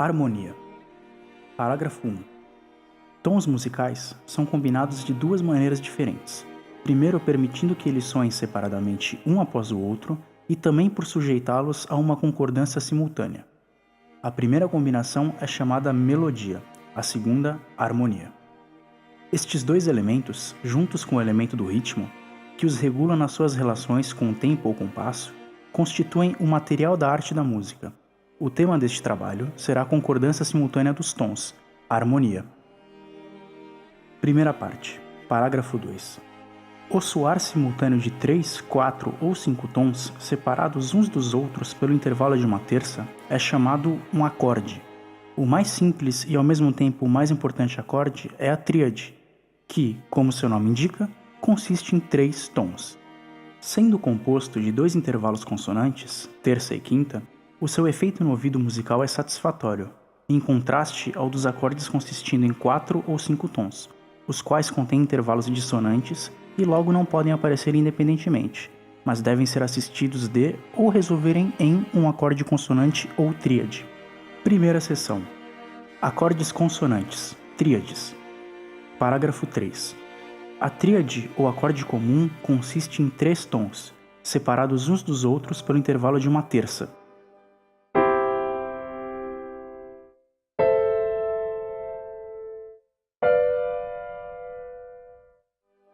Harmonia. Parágrafo 1. Tons musicais são combinados de duas maneiras diferentes. Primeiro, permitindo que eles soem separadamente um após o outro e também por sujeitá-los a uma concordância simultânea. A primeira combinação é chamada melodia, a segunda, harmonia. Estes dois elementos, juntos com o elemento do ritmo, que os regula nas suas relações com o tempo ou compasso, constituem o material da arte da música. O tema deste trabalho será a concordância simultânea dos tons, a harmonia. Primeira parte, parágrafo 2. O soar simultâneo de 3, 4 ou 5 tons, separados uns dos outros pelo intervalo de uma terça, é chamado um acorde. O mais simples e ao mesmo tempo o mais importante acorde é a tríade, que, como seu nome indica, consiste em 3 tons. Sendo composto de 2 intervalos consonantes, terça e quinta, o seu efeito no ouvido musical é satisfatório, em contraste ao dos acordes consistindo em 4 ou 5 tons, os quais contêm intervalos dissonantes e logo não podem aparecer independentemente, mas devem ser assistidos de ou resolverem em um acorde consonante ou tríade. Primeira seção. Acordes consonantes, tríades. Parágrafo 3. A tríade ou acorde comum consiste em 3 tons, separados uns dos outros pelo intervalo de uma terça.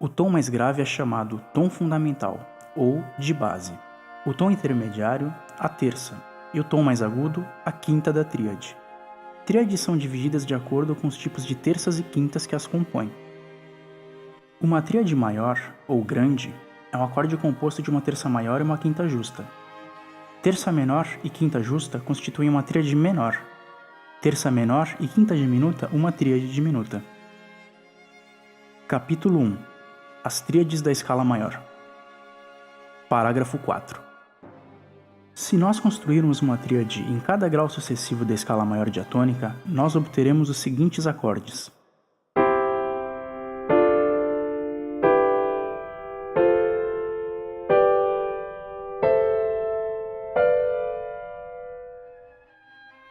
O tom mais grave é chamado tom fundamental, ou de base. O tom intermediário, a terça, e o tom mais agudo, a quinta da tríade. Tríades são divididas de acordo com os tipos de terças e quintas que as compõem. Uma tríade maior, ou grande, é um acorde composto de uma terça maior e uma quinta justa. Terça menor e quinta justa constituem uma tríade menor. Terça menor e quinta diminuta, uma tríade diminuta. Capítulo 1. As tríades da escala maior. Parágrafo 4. Se nós construirmos uma tríade em cada grau sucessivo da escala maior diatônica, nós obteremos os seguintes acordes.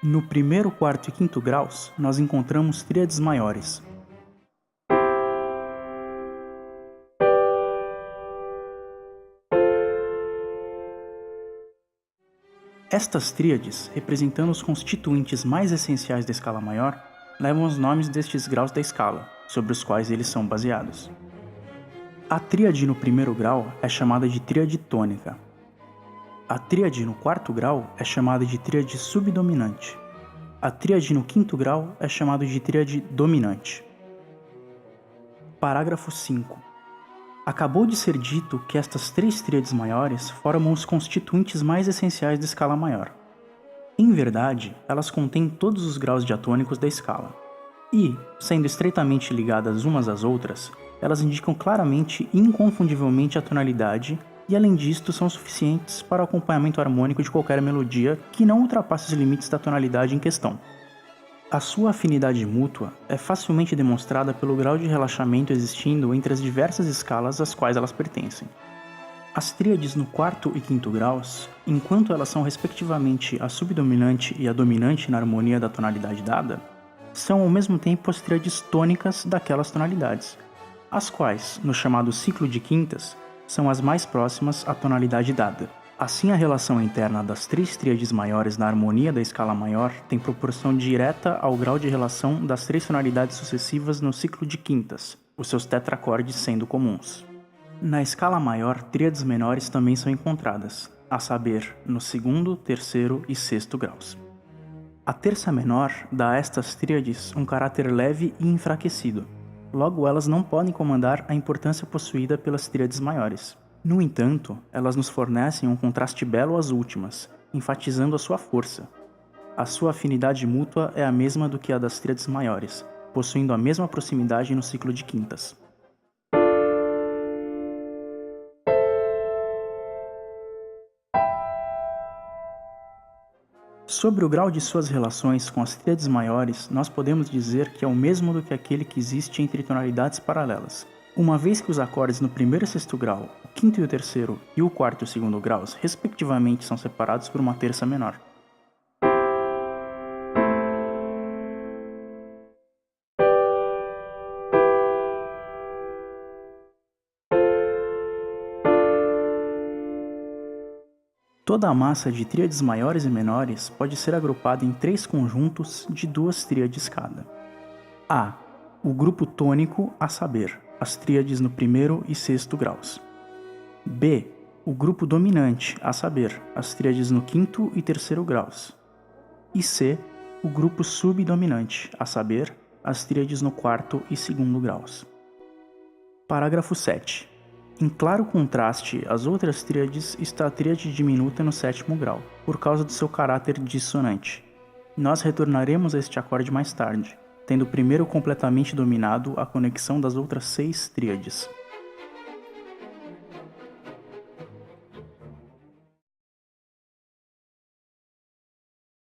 No primeiro, quarto e quinto graus, nós encontramos tríades maiores. Estas tríades, representando os constituintes mais essenciais da escala maior, levam os nomes destes graus da escala, sobre os quais eles são baseados. A tríade no primeiro grau é chamada de tríade tônica. A tríade no quarto grau é chamada de tríade subdominante. A tríade no quinto grau é chamada de tríade dominante. Parágrafo 5. Acabou de ser dito que estas 3 tríades maiores formam os constituintes mais essenciais da escala maior. Em verdade, elas contêm todos os graus diatônicos da escala. E, sendo estreitamente ligadas umas às outras, elas indicam claramente e inconfundivelmente a tonalidade e, além disto, são suficientes para o acompanhamento harmônico de qualquer melodia que não ultrapasse os limites da tonalidade em questão. A sua afinidade mútua é facilmente demonstrada pelo grau de relaxamento existindo entre as diversas escalas às quais elas pertencem. As tríades no quarto e quinto graus, enquanto elas são respectivamente a subdominante e a dominante na harmonia da tonalidade dada, são ao mesmo tempo as tríades tônicas daquelas tonalidades, as quais, no chamado ciclo de quintas, são as mais próximas à tonalidade dada. Assim, a relação interna das 3 tríades maiores na harmonia da escala maior tem proporção direta ao grau de relação das 3 tonalidades sucessivas no ciclo de quintas, os seus tetracordes sendo comuns. Na escala maior, tríades menores também são encontradas, a saber, no segundo, terceiro e sexto graus. A terça menor dá a estas tríades um caráter leve e enfraquecido, logo elas não podem comandar a importância possuída pelas tríades maiores. No entanto, elas nos fornecem um contraste belo às últimas, enfatizando a sua força. A sua afinidade mútua é a mesma do que a das tríades maiores, possuindo a mesma proximidade no ciclo de quintas. Sobre o grau de suas relações com as tríades maiores, nós podemos dizer que é o mesmo do que aquele que existe entre tonalidades paralelas, uma vez que os acordes no primeiro e sexto grau, o quinto e o terceiro e o quarto e o segundo graus, respectivamente, são separados por uma terça menor. Toda a massa de tríades maiores e menores pode ser agrupada em 3 conjuntos de 2 tríades cada. A. O grupo tônico, a saber, as tríades no primeiro e sexto graus. B. O grupo dominante, a saber, as tríades no quinto e terceiro graus. E C. O grupo subdominante, a saber, as tríades no quarto e segundo graus. Parágrafo 7. Em claro contraste às outras tríades está a tríade diminuta no sétimo grau, por causa do seu caráter dissonante. Nós retornaremos a este acorde mais tarde, tendo primeiro completamente dominado a conexão das outras 6 tríades.